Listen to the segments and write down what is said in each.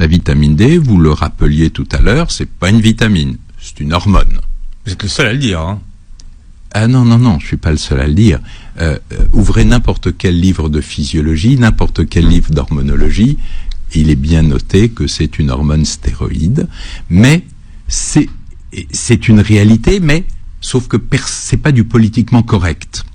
La vitamine D, vous le rappeliez tout à l'heure, c'est pas une vitamine, c'est une hormone. Vous êtes le seul à le dire, hein. Ah non, je suis pas le seul à le dire. Ouvrez n'importe quel livre de physiologie, n'importe quel livre d'hormonologie, il est bien noté que c'est une hormone stéroïde, mais c'est une réalité, mais sauf que c'est pas du politiquement correct.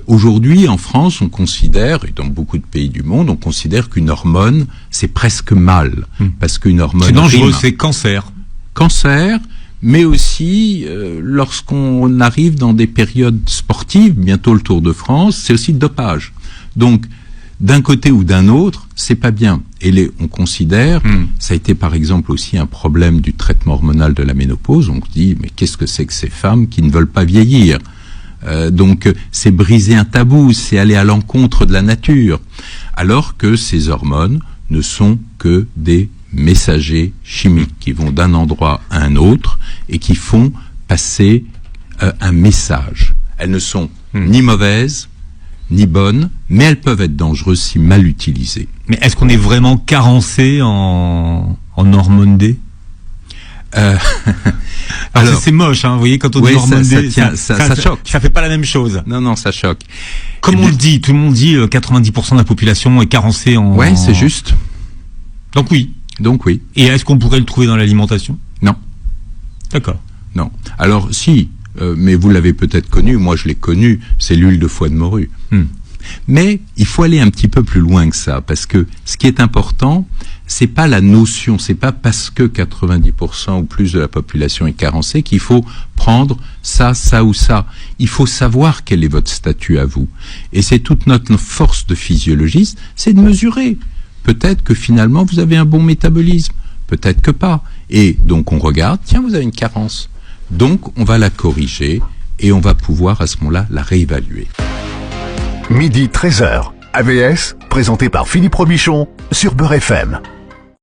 Aujourd'hui, en France, on considère, et dans beaucoup de pays du monde, on considère qu'une hormone, c'est presque mal, parce qu'une hormone... C'est dangereux, rime. c'est cancer. Cancer, mais aussi, lorsqu'on arrive dans des périodes sportives, bientôt le Tour de France, c'est aussi dopage. Donc, d'un côté ou d'un autre, c'est pas bien. Et on considère, ça a été par exemple aussi un problème du traitement hormonal de la ménopause, on se dit, mais qu'est-ce que c'est que ces femmes qui ne veulent pas vieillir ? Donc c'est briser un tabou, c'est aller à l'encontre de la nature, alors que ces hormones ne sont que des messagers chimiques qui vont d'un endroit à un autre et qui font passer un message. Elles ne sont ni mauvaises, ni bonnes, mais elles peuvent être dangereuses si mal utilisées. Mais est-ce qu'on est vraiment carencé en hormone D? Alors c'est moche, hein, vous voyez, quand on dit hormone D, ça choque. Ça fait pas la même chose. Non, ça choque. Comme on le dit, tout le monde dit 90% de la population est carencée en... Ouais, c'est juste. Donc oui. Et est-ce qu'on pourrait le trouver dans l'alimentation? Non. D'accord. Non. Alors si, mais vous l'avez peut-être connu, moi je l'ai connu, c'est l'huile de foie de morue. Mais il faut aller un petit peu plus loin que ça, parce que ce qui est important, c'est pas la notion, c'est pas parce que 90% ou plus de la population est carencée qu'il faut prendre ça ou ça. Il faut savoir quel est votre statut à vous. Et c'est toute notre force de physiologiste, c'est de mesurer. Peut-être que finalement vous avez un bon métabolisme, peut-être que pas. Et donc on regarde, tiens, vous avez une carence. Donc on va la corriger et on va pouvoir à ce moment-là la réévaluer. Midi 13h, AVS, présenté par Philippe Robichon sur Beurre FM.